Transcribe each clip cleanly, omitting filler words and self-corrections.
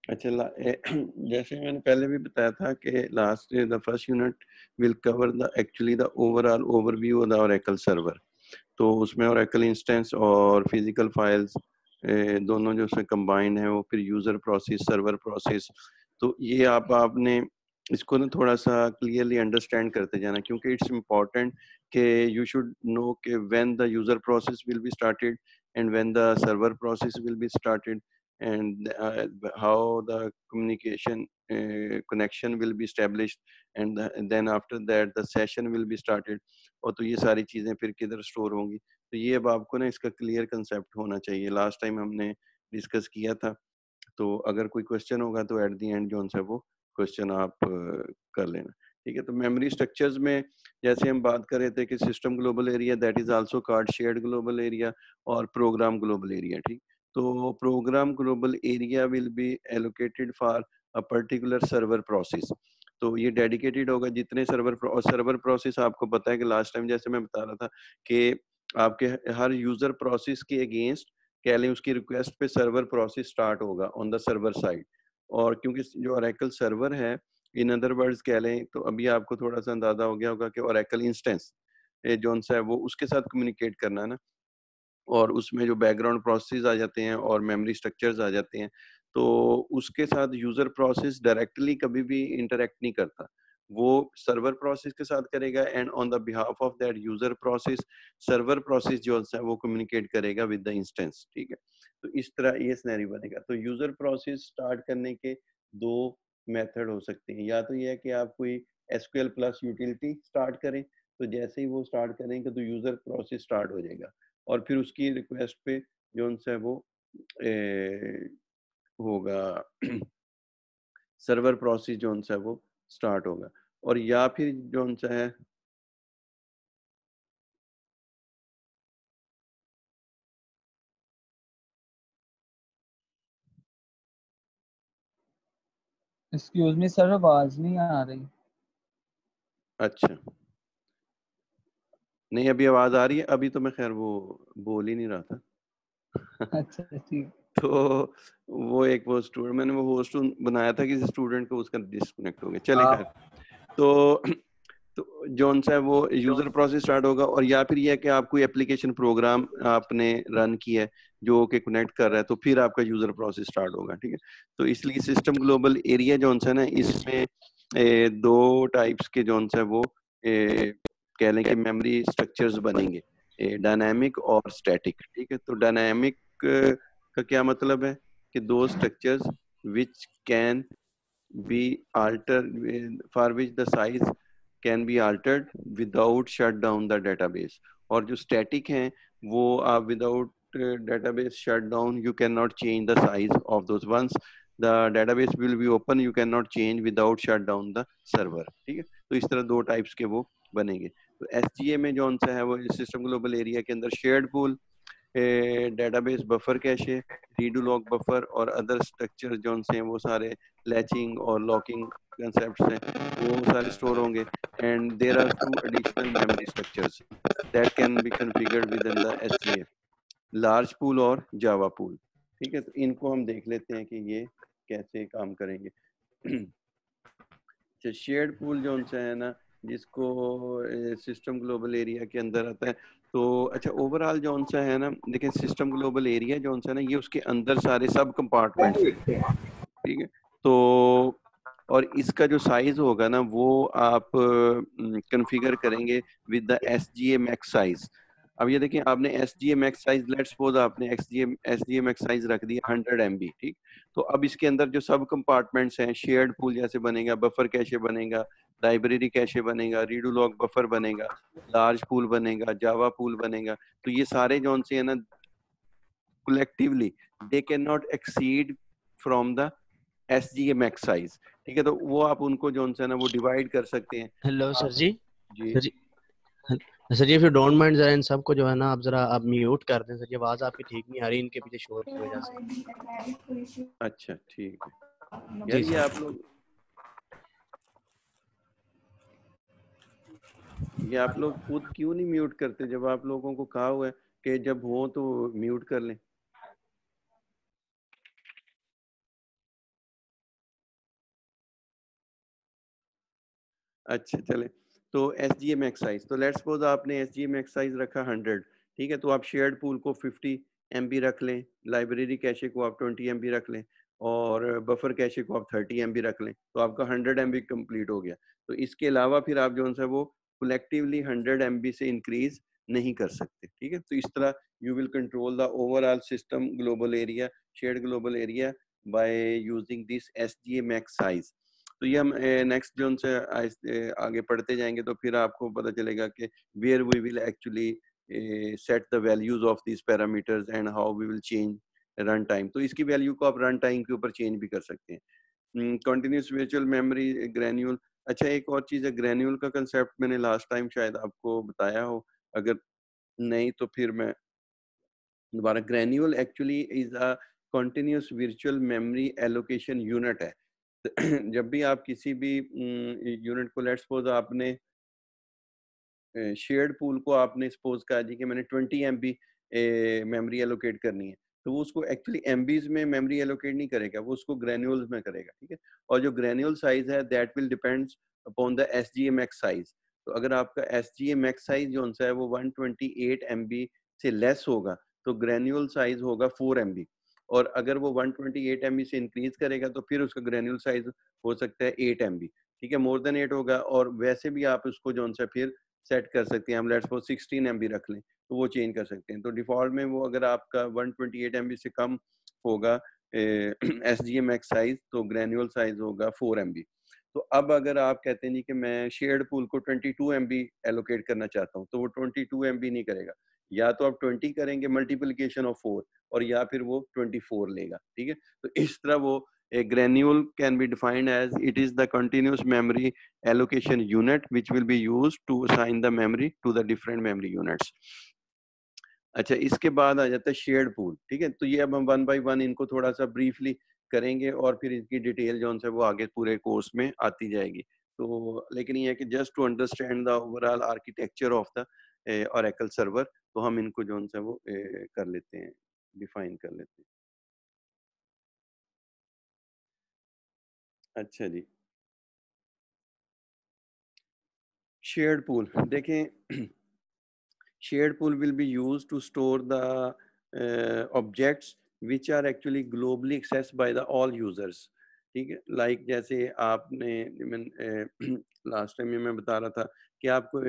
अच्छा जैसे मैंने पहले भी बताया था कि last the first unit will cover the actually the overall overview of the Oracle server. तो उसमें ओरेकल इंस्टेंस और फिजिकल फाइल्स दोनों जो उसमें कंबाइंड है, वो फिर यूजर प्रोसेस, सर्वर प्रोसेस। तो ये आपने इसको ना थोड़ा सा क्लियरली अंडरस्टैंड करते जाना, क्योंकि इट्स इम्पोर्टेंट कि यू शुड नो कि when the user process will be started and when the server process will be started and how the communication connection will be established, and then after that the session will be started। और तो ये सारी चीज़ें फिर किधर store होंगी, तो ये अब आपको ना इसका क्लियर कंसेप्ट होना चाहिए। लास्ट टाइम हमने डिस्कस किया था, तो अगर कोई क्वेश्चन होगा तो एट दी एंड जो है वो क्वेश्चन आप कर लेना। ठीक है, तो मेमोरी स्ट्रक्चर्स में जैसे हम बात कर रहे थे कि system global area that is also called shared global area और प्रोग्राम ग्लोबल एरिया। ठीक, तो program global area will be allocated for a particular server process. तो ये डेडिकेटेड होगा जितने सर्वर प्रोसेस आपको पता है कि लास्ट टाइम जैसे मैं बता रहा था कि आपके हर यूजर प्रोसेस के अगेंस्ट कह लें उसकी रिक्वेस्ट पे सर्वर प्रोसेस स्टार्ट होगा ऑन द सर्वर साइड। और क्योंकि जो ओरेकल सर्वर है, इन अदर वर्ड्स कह लें तो अभी आपको थोड़ा सा अंदाजा हो गया होगा कि ओरेकल इंस्टेंस जोन सा है वो उसके साथ कम्युनिकेट करना है ना, और उसमें जो बैकग्राउंड प्रोसेस आ जाते हैं और मेमोरी स्ट्रक्चर्स आ जाते हैं, तो उसके साथ यूजर प्रोसेस डायरेक्टली कभी भी इंटरेक्ट नहीं करता। वो सर्वर प्रोसेस के साथ करेगा and on the behalf of that user process server process जो है वो कम्युनिकेट करेगा विद द इंस्टेंस। ठीक है, तो इस तरह ये सिनेरियो बनेगा। तो यूजर प्रोसेस स्टार्ट करने के दो मेथड हो सकते हैं, या तो ये है कि आप कोई एसक्यूएल प्लस यूटिलिटी स्टार्ट करें, तो जैसे ही वो स्टार्ट करेंगे तो यूजर प्रोसेस स्टार्ट हो जाएगा और फिर उसकी रिक्वेस्ट पे जो है वो होगा सर्वर प्रोसेस जो है वो स्टार्ट होगा। और या फिर जो सा है एक्सक्यूज मी सर, आवाज नहीं आ रही। अच्छा, नहीं अभी आवाज आ रही है, अभी तो मैं खैर वो बोल ही नहीं रहा था। अच्छा ठीक। तो वो एक वो स्टूडेंट मैंने वो होस्ट बनाया था किसी स्टूडेंट को, उसका डिस्कनेक्ट हो गया। चले खैर, तो जोन सा है वो यूजर प्रोसेस स्टार्ट होगा। और या फिर ये है कि आप कोई एप्लीकेशन प्रोग्राम आपने रन किया है जो कि कनेक्ट कर रहा है, तो फिर आपका यूजर प्रोसेस स्टार्ट होगा। ठीक है, तो इसलिए सिस्टम ग्लोबल एरिया जोन सा है ना, इसमें दो टाइप्स के जोन सा है वो कह लें कि मेमोरी स्ट्रक्चर्स बनेंगे, डायनामिक और स्टैटिक। ठीक है, तो डायनामिक का क्या मतलब है कि दो structures which can be altered, for which the size can be altered without shut down the database। और जो static हैं वो आप without database shut down you cannot change the size of those ones। the database will be open, you cannot change without shut down the server। ठीक है, तो इस तरह दो टाइप्स के वो बनेंगे। तो एसजीए में जो है वो सिस्टम ग्लोबल एरिया के अंदर shared pool, database buffer cache, redo lock buffer और अदर स्ट्रक्चर जो हैं वो सारे लैचिंग और लॉकिंग कंसेप्ट्स हैं वो सारे स्टोर होंगे। And there are two additional memory structures that can be configured within the SGA, large pool और जावा पूल। ठीक है, तो इनको हम देख लेते हैं कि ये कैसे काम करेंगे। शेयर्ड पूल जो उनसे है ना, जिसको सिस्टम ग्लोबल एरिया के अंदर आता है। तो अच्छा, ओवरऑल जो सा है ना, देखिए सिस्टम ग्लोबल एरिया जो सा है ना, ये उसके अंदर सारे सब कंपार्टमेंट्स हैं। ठीक है, तो और इसका जो साइज होगा ना वो आप कॉन्फ़िगर करेंगे with the S G A max size. अब ये देखिए, आपने S ji A max size, let's suppose आपने एस जी ए मैक्स साइज रख दिया 100 MB। ठीक, तो अब इसके अंदर जो सब कंपार्टमेंट्स हैं, शेयर्ड पूल जैसे बनेगा, बफर कैशे बनेगा, लाइब्रेरी कैशे बनेगा, रीडू लॉक बफर बनेगा, लार्ज पूल बनेगा, जावा पूल बनेगा। तो ये सारे जो से है ना, collectively they cannot exceed from the SGA max size। ठीक है, तो वो आप उनको जो है ना वो डिवाइड कर सकते हैं। Hello sir ji. जी sir ji, sir ji if you don't mind जरा इन सबको जो है ना आप जरा आप म्यूट कर दें सर जी, आवाज आपकी ठीक नहीं आ रही इनके पीछे शोर की वजह से। अच्छा ठीक है यार, जी सर। ये आप लोग खुद क्यों नहीं म्यूट करते, जब आप लोगों को कहा हुआ है कि जब हो तो म्यूट कर लें। अच्छा चले, तो S G M X size, तो लेट्स सपोज आपने S G M X size रखा 100, ठीक है, तो आप शेयर्ड पूल को 50 MB रख लें, लाइब्रेरी कैशे को आप 20 MB रख लें, और बफर कैशे को आप 30 MB रख लें, तो आपका 100 MB कंप्लीट हो गया। तो इसके अलावा फिर आप जो है वो कलेक्टिवली 100 MB से इंक्रीज नहीं कर सकते, ठीक है। तो इस तरह you will control the overall system global area, shared global area by using this S G M X size. तो ये हम नेक्स्ट जो उनसे आगे पढ़ते जाएंगे तो फिर आपको पता चलेगा कि where we will actually set the values of this parameters and how we will change run time. तो इसकी वैल्यू को आप रन टाइम के ऊपर चेंज भी कर सकते हैं। कंटिन्यूस वर्चुअल मेमोरी ग्रैन्यूल, अच्छा एक और चीज़ है, ग्रैन्यूल का कंसेप्ट मैंने लास्ट टाइम शायद आपको बताया हो, अगर नहीं तो फिर मैं दोबारा। Granule actually is a continuous virtual memory allocation unit है। जब भी आप किसी भी यूनिट को, लेट्स सपोज आपने शेयर्ड पूल को आपने सपोज कहा जी कि मैंने 20 MB मेमोरी एलोकेट करनी है, तो वो उसको एक्चुअली एमबीज में मेमोरी एलोकेट नहीं करेगा, वो उसको ग्रेन्यूल्स में करेगा, ठीक है। और जो ग्रेन्यूल साइज है that will depends upon the SGMX size. तो अगर आपका SGMX साइज जो है वो 128 MB से लेस होगा तो ग्रेन्यूल साइज होगा 4 MB, और अगर वो 128 MB से इंक्रीज करेगा तो फिर उसका ग्रेन्यूल साइज हो सकता है 8 MB, ठीक है। मोर देन 8 होगा, और वैसे भी आप उसको जो है फिर सेट कर सकते हैं, हम लेट्स सपोज 16 MB रख लें तो वो चेंज कर सकते हैं। तो डिफॉल्ट में वो अगर आपका 128 MB से कम होगा SGMX साइज तो ग्रेन्यूल साइज होगा 4 MB। तो अब अगर आप कहते हैं जी कि मैं शेयर्ड पूल को 22 MB एलोकेट करना चाहता हूँ तो वो 22 MB नहीं करेगा, या तो आप 20 करेंगे मल्टीप्लिकेशन ऑफ 4, और या फिर वो 24 लेगा, ठीक है। तो इस तरह वो a granule can be defined as it is the continuous memory allocation unit which will be used to assign the memory to the different memory units। अच्छा इसके बाद आ जाता है शेयर्ड पूल, ठीक है। तो ये अब हम वन बाय वन इनको थोड़ा सा ब्रीफली करेंगे और फिर इनकी डिटेल जो है वो आगे पूरे कोर्स में आती जाएगी। तो लेकिन ये है कि just to understand the overall architecture of the Oracle server, तो हम इनको जो है वो कर लेते हैं, डिफाइन कर लेते हैं। अच्छा जी, शेयर्ड पूल देखें। shared pool will be used to store the objects which are actually globally accessed by the all users, ठीक है। लाइक जैसे आपने लास्ट टाइम में मैं बता रहा था कि आपको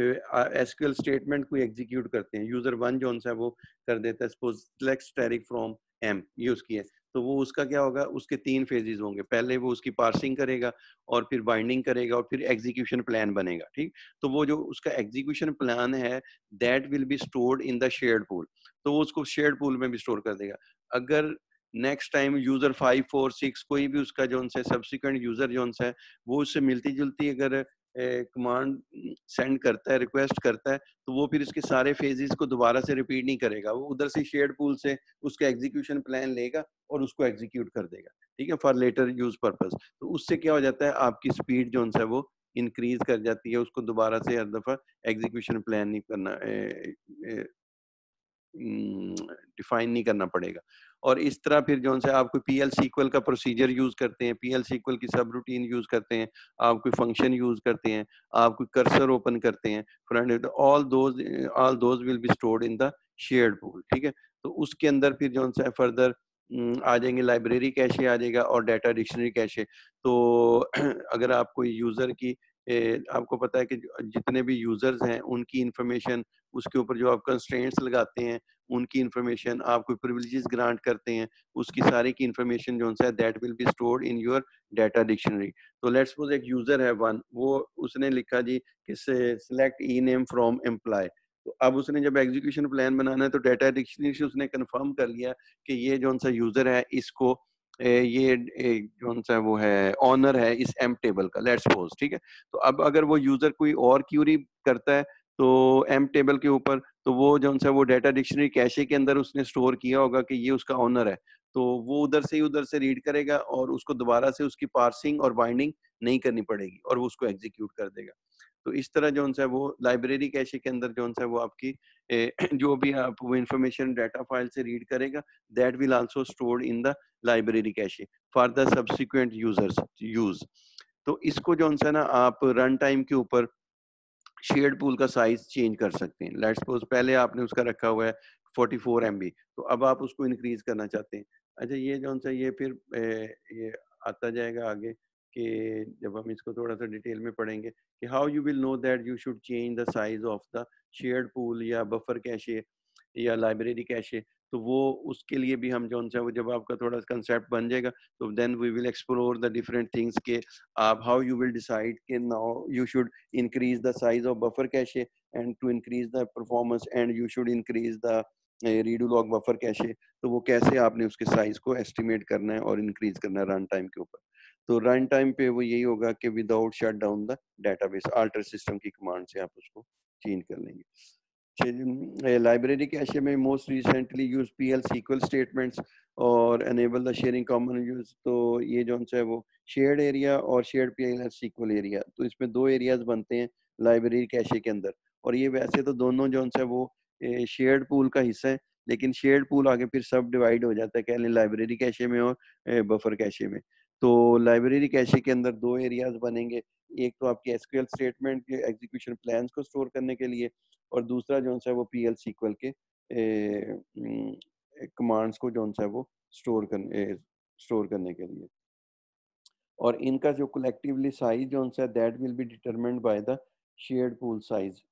एसक्यूएल स्टेटमेंट को एग्जीक्यूट करते हैं, यूजर वन जो है वो कर देता है, suppose select static from M, ये उसकी है। तो वो उसका क्या होगा, उसके 3 फेजेस होंगे, पहले वो उसकी पार्सिंग करेगा और फिर बाइंडिंग करेगा और फिर एग्जीक्यूशन प्लान बनेगा, ठीक। तो वो जो उसका एग्जीक्यूशन प्लान है that will be stored in the shared pool, तो वो उसको शेयर्ड पूल में भी स्टोर कर देगा। अगर नेक्स्ट टाइम यूजर 5, 4, 6 कोई भी उसका जो है सब्सिक्वेंट यूजर जो है वो उससे मिलती जुलती अगर कमांड सेंड करता है, रिक्वेस्ट करता है, तो वो फिर इसके सारे फेजेस को दोबारा से रिपीट नहीं करेगा, वो उधर से शेयर्ड पूल से उसका एग्जीक्यूशन प्लान लेगा और उसको एग्जीक्यूट कर देगा, ठीक है, फॉर लेटर यूज पर्पस। तो उससे क्या हो जाता है, आपकी स्पीड जो है वो इंक्रीज कर जाती है, उसको दोबारा से हर दफा एग्जीक्यूशन प्लान नहीं करना, डिफाइन नहीं करना पड़ेगा। और इस तरह फिर जो है आप कोई PL SQL का प्रोसीजर यूज करते हैं, PL SQL की सब रूटीन यूज करते हैं, आप कोई फंक्शन यूज करते हैं, आप कोई कर्सर ओपन करते हैं, front, all those will be stored in the shared pool, ठीक है। तो उसके अंदर फिर जो है फर्दर आ जाएंगे, लाइब्रेरी कैशे आ जाएगा और डाटा डिक्शनरी कैशे। तो अगर आप कोई यूजर की आपको पता है कि जितने भी यूजर्स हैं उनकी इंफॉर्मेशन, उसके ऊपर जो आप कंस्ट्रेंट्स लगाते हैं उनकी इंफॉर्मेशन, आप कोई प्रिविलेजेस ग्रांट करते हैं, उसकी सारी की इंफॉर्मेशन जो है that will be stored in your data dictionary. तो लेट्स सपोज एक यूजर है वन, वो उसने लिखा जी कि select E name from employ. तो अब उसने जब एग्जीक्यूशन प्लान बनाना है तो डाटा डिक्शनरी से उसने कंफर्म कर लिया कि ये जो सा यूजर है इसको ये जो सा वो है ऑनर है इस एम टेबल का, लेट्स सपोज, ठीक है। तो अब अगर वो यूजर कोई और क्यूरी करता है तो एम टेबल के ऊपर, तो वो जो है वो डाटा डिक्शनरी कैशे के अंदर उसने स्टोर किया होगा कि ये उसका ऑनर है, तो वो उधर से रीड करेगा और उसको दोबारा से उसकी पार्सिंग और बाइंडिंग नहीं करनी पड़ेगी और वो उसको एग्जीक्यूट कर देगा। तो इस तरह जो है वो लाइब्रेरी कैशे के अंदर जो है वो आपकी जो भी आप वो इंफॉर्मेशन डाटा फाइल से रीड करेगा that will also stored in the library cache for the subsequent users use. तो इसको जो है ना आप रन टाइम के ऊपर शेयर्ड पूल का साइज चेंज कर सकते हैं। लेट्स सपोज पहले आपने उसका रखा हुआ है 44 MB, तो अब आप उसको इंक्रीज करना चाहते हैं। अच्छा, ये जो सा ये फिर ये आता जाएगा आगे कि जब हम इसको थोड़ा सा डिटेल में पढ़ेंगे कि how you will know that you should change the size of the shared pool या बफर कैशे या लाइब्रेरी कैशे। तो वो उसके लिए भी हम जो सा वो जब आपका थोड़ा सा कंसेप्ट बन जाएगा तो then we will explore the different things के आप हाउ यू विल डिसाइड कि now you should increase the size of buffer cache and to increase the performance and you should increase the redo log buffer cache। तो वो कैसे आपने उसके size को estimate करना है और इंक्रीज करना है रन टाइम के ऊपर। तो रन टाइम पे वो यही होगा कि without shut down the database alter system की कमांड से आप उसको चेंज कर लेंगे। लाइब्रेरी कैशे में most recently use PL SQL statements और enable the sharing common use. तो ये जो है वो शेयर्ड एरिया और शेयर्ड PL SQL एरिया, तो इसमें दो एरियाज बनते हैं लाइब्रेरी कैशे के अंदर। और ये वैसे तो दोनों जो है वो शेयर्ड पूल का हिस्सा है, लेकिन शेयर्ड पूल आगे फिर सब डिवाइड हो जाता है कह लें लाइब्रेरी कैशे में और बफर कैशे में। तो लाइब्रेरी कैशे के अंदर दो एरियाज बनेंगे, एक तो आपके SQL स्टेटमेंट के एग्जीक्यूशन प्लान्स को स्टोर करने के लिए और दूसरा जो है वो PL SQL के कमांड्स को जो है वो स्टोर करने के लिए। और इनका जो कलेक्टिवली साइज जो है that will be determined by the shared pool size,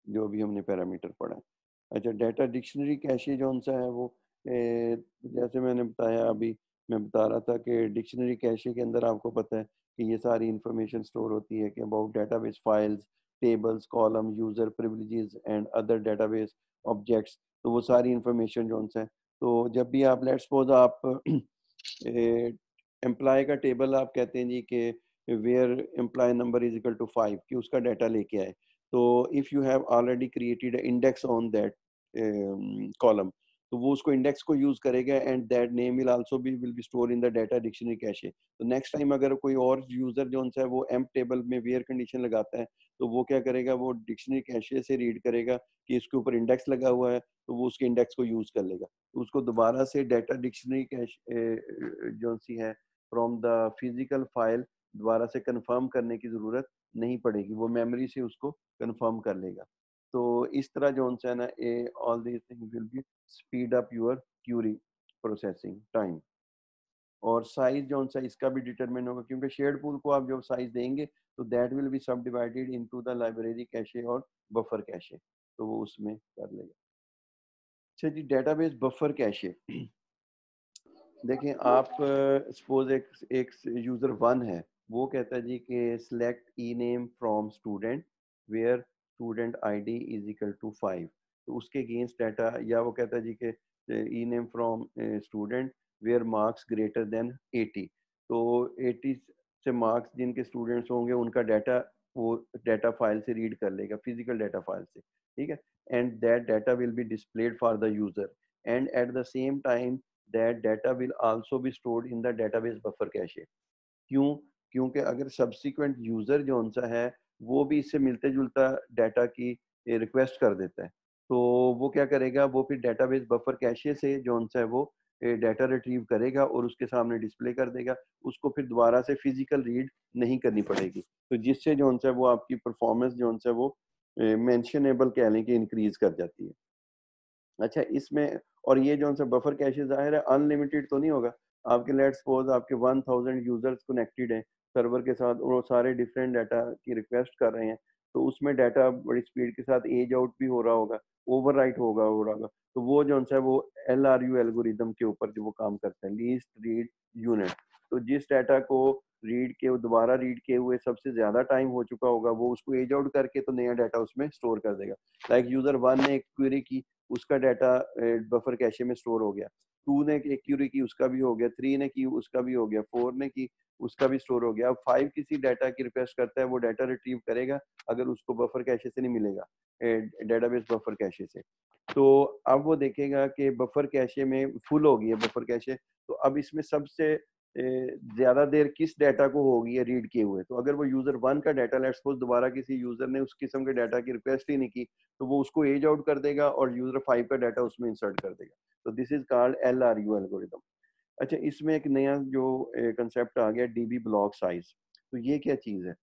जो भी हमने पैरामीटर पढ़ा है। अच्छा, डाटा डिक्शनरी कैशे जो है वो जैसे मैंने बताया अभी, मैं बता रहा था कि डिक्शनरी कैशे के अंदर आपको पता है कि ये सारी इंफॉर्मेशन स्टोर होती है कि about database files, tables, column, user privileges and other database objects. तो वो सारी इंफॉर्मेशन जो है, तो जब भी आप लेट्स सपोज आप एम्प्लॉय का टेबल आप कहते हैं जी कि where employ number is equal to 5 कि उसका डाटा लेके आए, तो if you have already created index on that column, तो वो उसको इंडेक्स को यूज करेगा and that name will also be will be store in the data dictionary cache. तो नेक्स्ट टाइम अगर कोई और यूजर जो है वो एम्प टेबल में वेयर कंडीशन लगाता है, तो वो क्या करेगा, वो डिक्शनरी कैशे से रीड करेगा कि इसके ऊपर इंडेक्स लगा हुआ है, तो वो उसके इंडेक्स को यूज कर लेगा। तो उसको दोबारा से डाटा डिक्शनरी कैश जो सी है फ्रॉम द फिजिकल फाइल दोबारा से कंफर्म करने की ज़रूरत नहीं पड़ेगी, वो मेमोरी से उसको कंफर्म कर लेगा। तो इस तरह जो है ना all these things will be speed up your query processing time. और साइज जो है इसका भी डिटरमिन होगा, क्योंकि शेयर्ड पूल को आप जब साइज देंगे तो दैट विल बी सब divided into the library cache और बफर कैशे, तो वो उसमें कर लेगा। अच्छा जी, डेटाबेस बफर कैशे देखें आप, सपोज एक यूजर 1 है, वो कहता है जी कि select E name from student where student ID is equal to 5, तो उसके अगेंस्ट डाटा, या वो कहता है जी कि E name from student where marks greater than 80, तो 80 से मार्क्स जिनके स्टूडेंट्स होंगे उनका डाटा वो डाटा फाइल से रीड कर लेगा, फिजिकल डाटा फाइल से, ठीक है। And that data will be displayed for the user and at the same time that data will also be stored in the database buffer cache। क्यों? क्योंकि अगर subsequent user जो उनसा है वो भी इससे मिलते जुलता डाटा की रिक्वेस्ट कर देता है, तो वो क्या करेगा, वो फिर डेटाबेस बफर कैशे से जो उनसा है वो डाटा रिट्रीव करेगा और उसके सामने डिस्प्ले कर देगा, उसको फिर दोबारा से फिजिकल रीड नहीं करनी पड़ेगी, तो जिससे जो उनसा है वो आपकी परफॉर्मेंस जो उनसा है वो मेंशनेबल कह लें कि इंक्रीज कर जाती है। अच्छा, इसमें और ये जो सा बफर कैशे ज़ाहिर है अनलिमिटेड तो नहीं होगा, आपके लेट्स सपोज आपके 1000 यूजर्स कनेक्टेड हैं सर्वर के साथ और वो सारे डिफरेंट डाटा की रिक्वेस्ट कर रहे हैं, तो उसमें डाटा बड़ी स्पीड के साथ एज आउट भी हो रहा होगा, ओवरराइट होगा, तो वो जो है वो LRU एल्गोरिदम के ऊपर जो वो काम करता है, लीस्ट रीड यूनिट। तो जिस डाटा को रीड के दोबारा रीड किए हुए सबसे ज्यादा टाइम हो चुका होगा, वो उसको एज आउट करके तो नया डाटा उसमें स्टोर कर देगा। लाइक यूजर 1 ने एक क्वेरी की, उसका डाटा बफर कैशे में स्टोर हो गया, 2 ने एक क्यूरी की, उसका भी हो गया, 3 ने की, उसका भी हो गया, 4 ने की, उसका भी स्टोर हो गया। अब 5 किसी डाटा की रिक्वेस्ट करता है, वो डाटा रिट्रीव करेगा अगर उसको बफर कैशे से नहीं मिलेगा, डेटाबेस बफर कैशे से, तो अब वो देखेगा कि बफर कैशे में फुल हो गई है बफर कैशे, तो अब इसमें सबसे ज्यादा देर किस डाटा को होगी है रीड किए हुए। तो अगर वो यूजर 1 का डाटा लेट्स सपोज दोबारा किसी यूजर ने उस किस्म के डाटा की रिक्वेस्ट ही नहीं की, तो वो उसको एज आउट कर देगा और यूजर 5 का डाटा उसमें इंसर्ट कर देगा। तो this is called LRU algorithm. अच्छा, इसमें एक नया जो कंसेप्ट आ गया DB ब्लॉक साइज। तो ये क्या चीज़ है?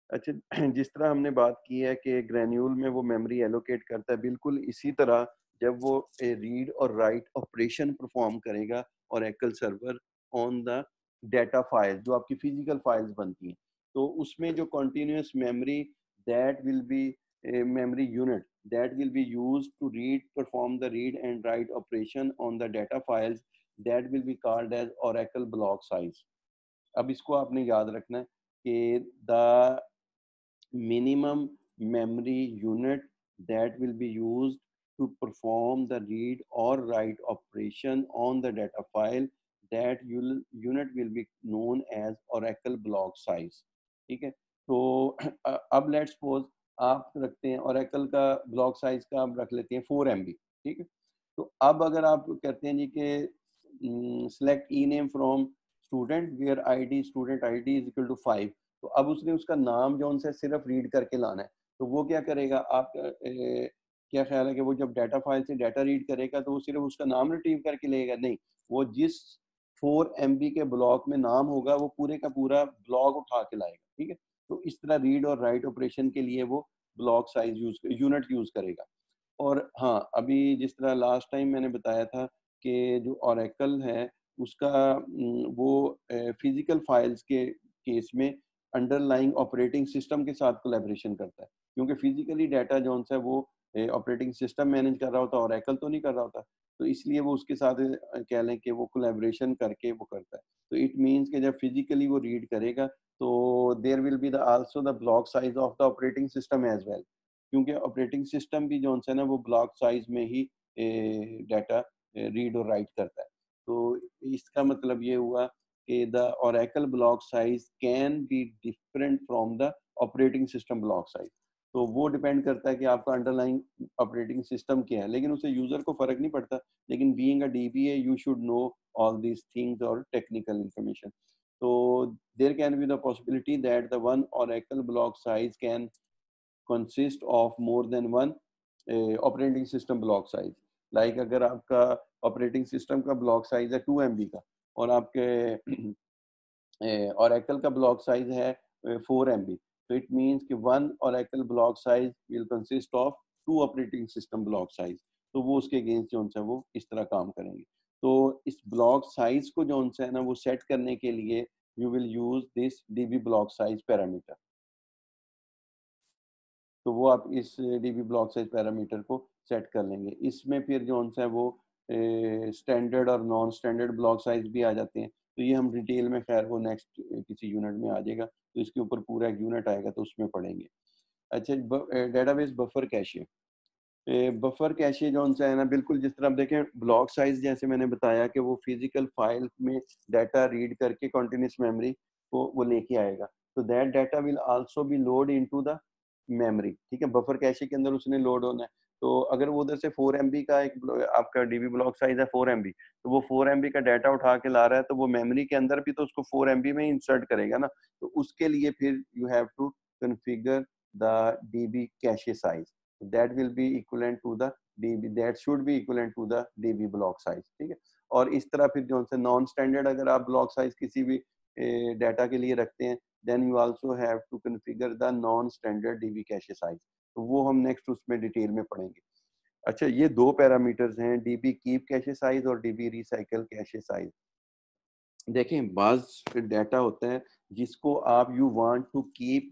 अच्छा, जिस तरह हमने बात की है कि ग्रैन्यूल में वो मेमोरी एलोकेट करता है, बिल्कुल इसी तरह जब वो रीड और राइट ऑपरेशन परफॉर्म करेगा Oracle server on the data file, जो आपकी फिजिकल फाइल्स बनती हैं, तो उसमें जो continuous memory that will B memory unit that will be used to perform the read and write operation on the data files, that will be called as Oracle block size. अब इसको आपने याद रखना है कि the minimum memory unit that will be used to perform the read or write operation on the data file, that unit will be known as Oracle block size. ठीक है, तो अब लेट्स सपोज आप रखते हैं Oracle का block size का आप रख लेते हैं 4 MB, ठीक है। तो अब अगर आप कहते हैं जी कि select E name from student where ID student ID is equal to 5, तो अब उसने उसका नाम जो उनसे सिर्फ रीड करके लाना है, तो वो क्या करेगा, आप क्या ख्याल है कि वो जब डाटा फाइल से डाटा रीड करेगा तो वो सिर्फ उसका नाम रिट्रीव करके लेगा? नहीं, वो जिस 4 MB के ब्लॉक में नाम होगा वो पूरे का पूरा ब्लॉक उठा के लाएगा, ठीक है। तो इस तरह रीड और राइट ऑपरेशन के लिए वो ब्लॉक साइज यूनिट यूज करेगा। और हाँ, अभी जिस तरह लास्ट टाइम मैंने बताया था कि जो ओरेकल है उसका वो फिजिकल फाइल्स के केस में अंडरलाइंग ऑपरेटिंग सिस्टम के साथ कोलैबोरेशन करता है, क्योंकि फिजिकली डाटा जो है वो ऑपरेटिंग सिस्टम मैनेज कर रहा होता है, ओरेकल तो नहीं कर रहा होता, तो इसलिए वो उसके साथ कह लें कि वो कोलैबोरेशन करके वो करता है। तो इट मीन्स कि जब फिजिकली वो रीड करेगा तो there will be the also the block size of the operating system as well, क्योंकि ऑपरेटिंग सिस्टम भी जो है ना वो ब्लॉक साइज में ही डाटा रीड और राइट करता है। तो इसका मतलब ये हुआ कि the Oracle block size can be different from the operating system block size. तो वो डिपेंड करता है कि आपका अंडरलाइंग ऑपरेटिंग सिस्टम क्या है, लेकिन उसे यूजर को फर्क नहीं पड़ता, लेकिन being a DBA you should know all these things और टेक्निकल इंफॉर्मेशन। तो there can be the possibility that the one Oracle block size can consist of more than one operating system block size. Like अगर आपका operating system का block size है 2 MB का और आपके Oracle का block size है 4 MB, तो it means कि one Oracle block size will consist of 2 operating system block size. तो वो उसके अगेंस्ट जो है वो इस तरह काम करेंगे। तो इस ब्लॉक साइज को जो है ना वो सेट करने के लिए you will use this DB block size parameter. तो वो आप इस DB ब्लॉक साइज पैरामीटर को सेट कर लेंगे। इसमें फिर जो है वो स्टैंडर्ड और नॉन स्टैंडर्ड ब्लॉक साइज भी आ जाते हैं, तो ये हम डिटेल में खैर वो नेक्स्ट किसी यूनिट में आ जाएगा, तो इसके ऊपर पूरा एक यूनिट आएगा तो उसमें पढ़ेंगे। अच्छा, database buffer cache. Buffer cache जो है ना, बिल्कुल जिस तरह आप देखें ब्लॉक साइज, जैसे मैंने बताया कि वो फिजिकल फाइल में डाटा रीड करके कॉन्टिन्यूस मेमोरी को वो लेके आएगा, तो that data will also B load into the memory, ठीक है। बफर कैशे के अंदर उसने लोड होना है, तो अगर वो उधर से 4 MB का एक आपका DB ब्लॉक साइज है 4 MB, तो वो 4 MB का डाटा उठा के ला रहा है, तो वो मेमोरी के अंदर भी तो उसको 4 MB में इंसर्ट करेगा ना, तो उसके लिए फिर you have to configure the DB cache size, that will be equivalent to the DB, that should be equivalent to the DB block size, ठीक है। और इस तरह फिर जो है नॉन स्टैंडर्ड अगर आप ब्लॉक साइज किसी भी डाटा के लिए रखते हैं, then you also have to configure the non standard DB cache size, तो वो हम नेक्स्ट उसमें डिटेल में पढ़ेंगे। अच्छा, ये दो पैरामीटर्स हैं, DB कीप कैशे साइज और DB रिसाइकल कैशे साइज। देखें, बाज डाटा होता है जिसको आप you want to keep,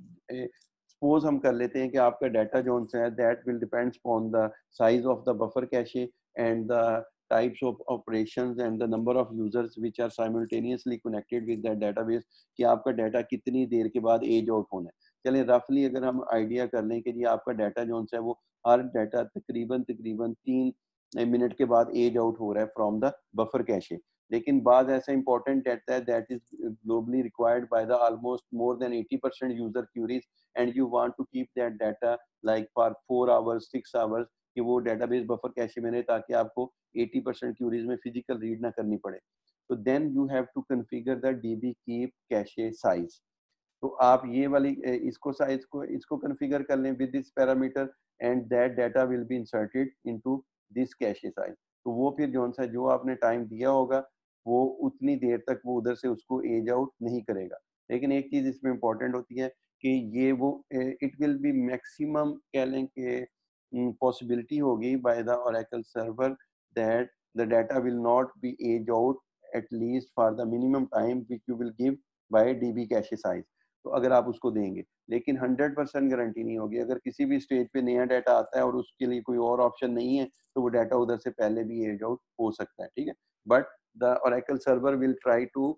suppose हम कर लेते हैं कि आपका डाटा जो है that will depends on the size of the buffer cache and the types of operations and the number of users which are simultaneously connected with that database, कि आपका डाटा कितनी देर के बाद एज आउट होना है। चलिए रफली अगर हम आइडिया कर लें कि जी आपका डाटा जो है वो हर डाटा तकरीबन 3 मिनट के बाद एज आउट हो रहा है फ्रॉम द बफर कैशे, लेकिन बाद ऐसा इंपॉर्टेंट डाटा है that is globally required by the almost more than 80% user queries, and you want to keep that data like for 4 hours 6 hours, कि वो डेटाबेस बफर कैशे में रहे ताकि आपको 80% क्यूरीज में फिजिकल रीड ना करनी पड़े। तो then you have to configure the DB keep cache size. तो आप ये वाली इसको साइज को इसको कॉन्फ़िगर कर लें with this parameter, and that data will be inserted into this cache size. तो वो फिर जो आपने टाइम दिया होगा वो उतनी देर तक वो उधर से उसको एज आउट नहीं करेगा, लेकिन एक चीज़ इसमें इम्पोर्टेंट होती है कि ये वो इट विल बी मैक्सिमम कह लें कि पॉसिबिलिटी होगी by the Oracle server that the data will not be aged out at least for the minimum time which you will give by DB cache size. तो अगर आप उसको देंगे, लेकिन 100% गारंटी नहीं होगी। अगर किसी भी स्टेज पे नया डाटा आता है और उसके लिए कोई और ऑप्शन नहीं है तो वो डाटा उधर से पहले भी एज आउट हो सकता है, ठीक है। But the Oracle server will try to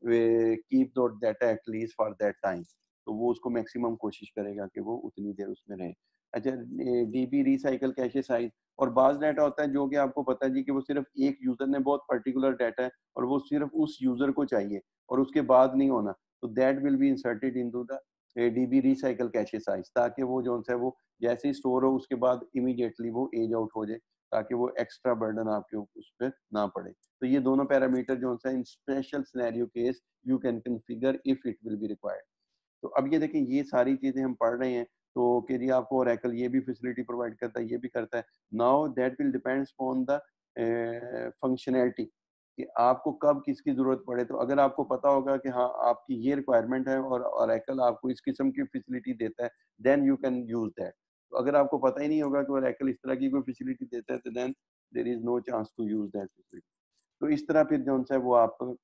keep the data at least for that time. तो वो उसको मैक्सिमम कोशिश करेगा कि वो उतनी देर उसमें रहे। अच्छा, डीबी रिसाइकल कैशे साइज और बाज डाटा होता है जो कि आपको पता है जी कि वो सिर्फ एक यूजर ने बहुत पर्टिकुलर डाटा है और वो सिर्फ उस यूजर को चाहिए और उसके बाद नहीं होना, तो that will be inserted into the dB recycle cache size, ताकि वो जो है वो जैसे ही स्टोर हो उसके बाद इमीडिएटली वो एज आउट हो जाए, ताकि वो एक्स्ट्रा बर्डन आपके उस पर ना पड़े। तो ये दोनों पैरामीटर जो है in special scenario case you can configure if it will be required. तो अब ये देखें, ये सारी चीजें हम पढ़ रहे हैं तो कि जी आपको ओरेकल ये भी फैसिलिटी प्रोवाइड करता है, ये भी करता है। Now that will depends on the functionality कि आपको कब किसकी जरूरत पड़े। तो अगर आपको पता होगा कि हाँ आपकी ये रिक्वायरमेंट है और ओरेकल आपको इस किस्म की फैसिलिटी देता है, then you can use that. तो अगर आपको पता ही नहीं होगा कि ओरेकल इस तरह की कोई फैसिलिटी देता है तो then there is no chance to use that facility. तो इस तरह फिर जो है वो आप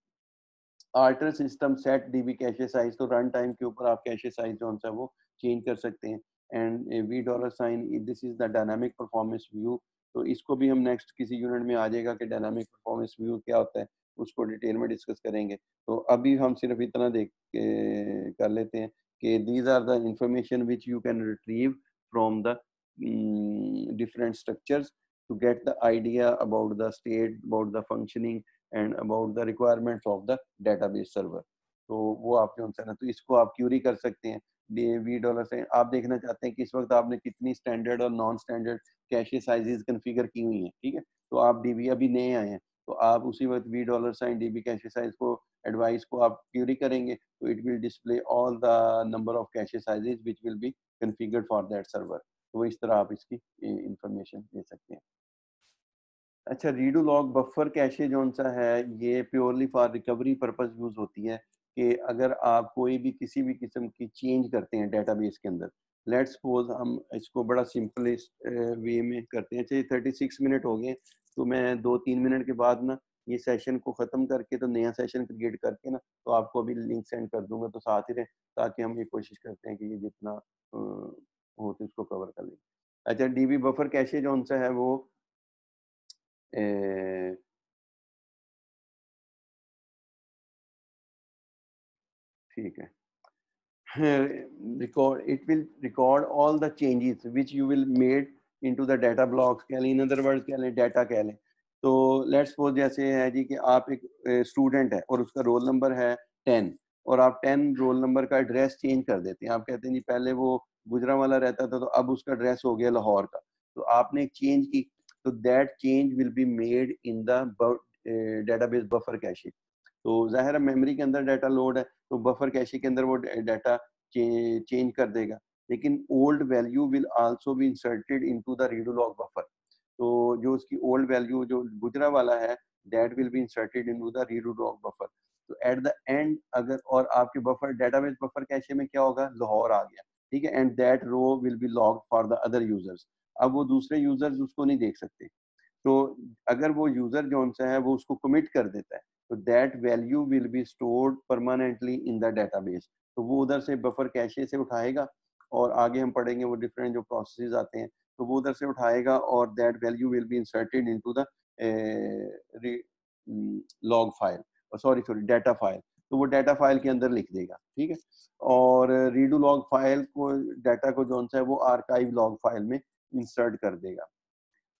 alter system set DB cache size, तो रन टाइम के ऊपर आप कैशे साइज जो है वो चेंज कर सकते हैं। And V dollar sign this is the dynamic performance view. तो इसको भी हम नेक्स्ट किसी यूनिट में आ जाएगा कि डायनामिक परफॉर्मेंस व्यू क्या होता है, उसको डिटेल में डिस्कस करेंगे। तो अभी हम सिर्फ इतना देख कर लेते हैं कि these are the information which you can retrieve from the different structures to get the idea about the state, about the functioning and about the requirements of the database server। तो वो आप जो है ना, तो इसको आप क्यूरी कर सकते हैं वी डॉलर से। आप देखना चाहते हैं कि इस वक्त आपने कितनी स्टैंडर्ड और non standard cache sizes configure की हुई हैं, ठीक है। तो आप डीबी अभी नए आए हैं तो आप उसी वक्त V dollar sign DB cache size को एडवाइस को आप क्यूरी करेंगे तो it will display all the number of cache sizes which will be configured for that server. तो इस तरह आप इसकी इंफॉर्मेशन दे सकते हैं। अच्छा, रीडू लॉग बफर कैशे जो सा है ये purely for recovery purpose use होती है कि अगर आप कोई भी किसी भी किस्म की चेंज करते हैं डेटाबेस के अंदर। लेट्स सपोज हम इसको बड़ा सिंपलेस्ट वे में करते हैं। चलिए 36 मिनट हो गए तो मैं 2-3 मिनट के बाद ना ये सेशन को ख़त्म करके तो नया सेशन क्रिएट करके ना तो आपको अभी लिंक सेंड कर दूंगा, तो साथ ही रहे ताकि हम ये कोशिश करते हैं कि ये जितना हो तो इसको कवर कर लें। अच्छा, डीबी बफर कैशे जो सा है वो ठीक है, record, it will record all the changes which you will made into the data blocks कह लें, in other words कह लें डाटा कह लें। तो लेट्स सपोज जैसे है जी कि आप एक स्टूडेंट है और उसका रोल नंबर है 10 और आप 10 रोल नंबर का एड्रेस चेंज कर देते हैं। आप कहते हैं जी पहले वो गुजरांवाला रहता था तो अब उसका एड्रेस हो गया लाहौर का, तो आपने एक चेंज की, तो that change will be made in the database buffer cache. तो ज़ाहिर है मेमोरी के अंदर डाटा लोड है तो बफर कैशे के अंदर वो डाटा चेंज कर देगा, लेकिन old value will also be inserted into the redo log buffer. तो जो उसकी ओल्ड वैल्यू जो गुजरा वाला है that will be inserted into the redo log buffer. तो एट द एंड अगर और आपके बफर डेटाबेस बफर कैशे में क्या होगा, लाहौर आ गया, ठीक है, and that row will be logged for the other users. अब वो दूसरे यूजर्स उसको नहीं देख सकते। तो अगर वो यूजर जो सा है वो उसको कमिट कर देता है तो that value will be stored permanently in the database. तो वो उधर से बफर कैशे से उठाएगा और आगे हम पढ़ेंगे वो डिफरेंट जो प्रोसेसेस आते हैं तो वो उधर से उठाएगा और that value will be inserted into the log file, sorry data file. तो वो डाटा फाइल के अंदर लिख देगा, ठीक है। और रीडू लॉग फाइल को डाटा को जो है वो आर्काइव लॉग फाइल में इंसर्ट कर देगा।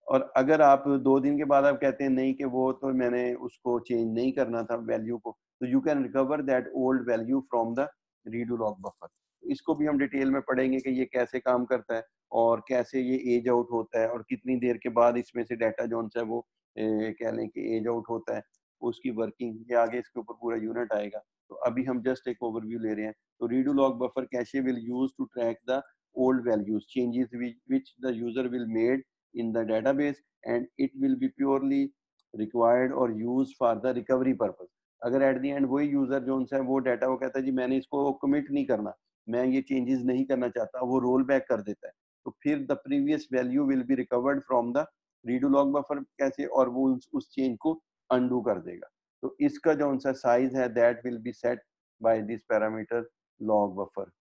और अगर आप 2 दिन के बाद आप कहते हैं नहीं कि वो तो मैंने उसको चेंज नहीं करना था वैल्यू को, तो you can recover that old value from the redo log buffer. इसको भी हम डिटेल में पढ़ेंगे कि ये कैसे काम करता है और कैसे ये एज आउट होता है और कितनी देर के बाद इसमें से डाटा जो है वो कह लें कि एज आउट होता है, उसकी वर्किंग ये आगे इसके ऊपर पूरा यूनिट आएगा। तो अभी हम जस्ट एक ओवरव्यू ले रहे हैं। तो redo log buffer cache will use to track the old values changes which the user will made in the database and it will be purely required or used for the recovery purpose। अगर at the end वही user जो है वो data वो कहता है जी मैंने इसको कमिट नहीं करना, मैं ये चेंजेस नहीं करना चाहता, वो रोल बैक कर देता है, तो फिर the previous value will be recovered from the redo log buffer कैसे, और वो उस चेंज को अनडू कर देगा। तो इसका जो सा साइज है that will be set by this parameter log buffer.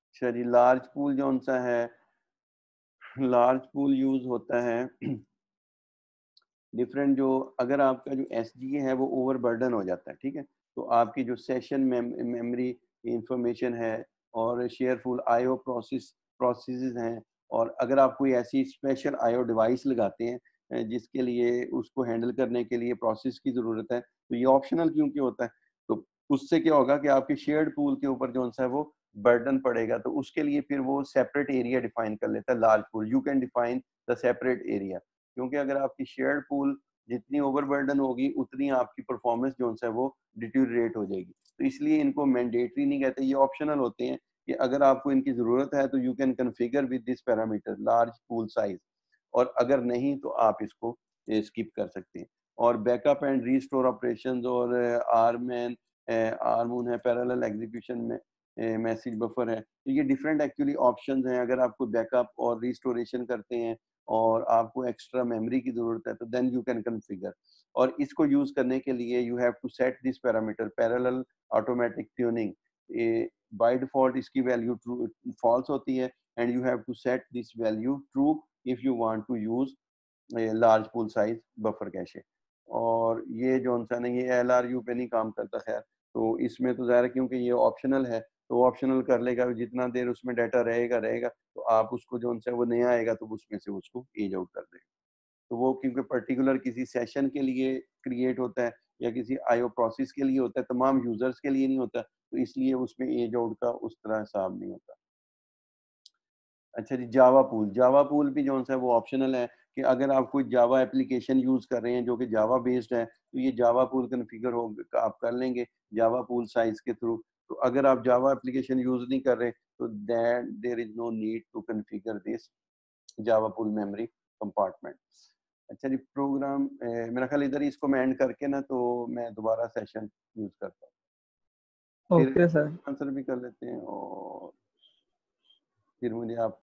अच्छा जी, लार्ज पूल जो सा है, लार्ज पूल यूज होता है डिफरेंट, जो अगर आपका जो एसजी है वो ओवर बर्डन हो जाता है, ठीक है, तो आपकी जो सेशन मेमोरी इंफॉर्मेशन है और शेयरफुल आईओ प्रोसेसेस हैं, और अगर आप कोई ऐसी स्पेशल आईओ डिवाइस लगाते हैं जिसके लिए उसको हैंडल करने के लिए प्रोसेस की ज़रूरत है, तो ये ऑप्शनल क्योंकि होता है, तो उससे क्या होगा कि आपके शेयर्ड पूल के ऊपर जो है वो बर्डन पड़ेगा, तो उसके लिए फिर वो सेपरेट एरिया डिफाइन कर लेता है large pool. You can define the separate area, क्योंकि अगर आपकी शेयर्ड पूल जितनी ओवरबर्डन होगी उतनी आपकी परफॉर्मेंस जो है वो डिटीरिएट हो जाएगी, तो इसलिए इनको मैंडेटरी नहीं कहते, ये ऑप्शनल होते हैं कि अगर आपको इनकी ज़रूरत है तो you can configure with this parameter large pool size, और अगर नहीं तो आप इसको स्किप कर सकते हैं। और बैकअप एंड रीस्टोर ऑपरेशंस और आरमैन आरमून है, पैरेलल एग्जीक्यूशन में मैसेज बफर है, तो ये डिफरेंट एक्चुअली ऑप्शंस हैं। अगर आपको बैकअप और रिस्टोरेशन करते हैं और आपको एक्स्ट्रा मेमोरी की जरूरत है तो देन यू कैन कॉन्फ़िगर, और इसको यूज करने के लिए you have to set this parameter parallel automatic tuning. By default इसकी वैल्यू ट्रू फॉल्स होती है, and you have to set this value true if you want to use large pool size buffer cache. और ये जो है ये LRU पे नहीं काम करता, खैर तो इसमें तो ज़ाहिर है क्योंकि ये ऑप्शनल है, तो ऑप्शनल कर लेगा, जितना देर उसमें डाटा रहेगा रहेगा, तो आप उसको जो है वो नया आएगा तो उसमें से उसको एज आउट कर देगा। तो वो क्योंकि पर्टिकुलर किसी सेशन के लिए क्रिएट होता है या किसी आईओ प्रोसेस के लिए होता है, तमाम यूजर्स के लिए नहीं होता, तो इसलिए उसमें एज आउट का उस तरह हिसाब नहीं होता। अच्छा जी, जावा पूल भी जो है वो ऑप्शनल है कि अगर आप कोई जावा एप्लीकेशन यूज कर रहे हैं जो कि जावा बेस्ड है, तो ये जावा पूल कन्फिगर हो आप कर लेंगे जावा पूल साइज के थ्रू। तो अगर आप जावा एप्लीकेशन यूज नहीं कर रहे तो that there is no need to configure this Java pool memory compartment. अच्छा जी, प्रोग्राम मेरा ख्याल इधर ही इसको मैं एंड करके ना तो मैं दोबारा सेशन यूज करता हूँ, फिर ओके सर। आंसर भी कर लेते हैं और फिर मुझे आप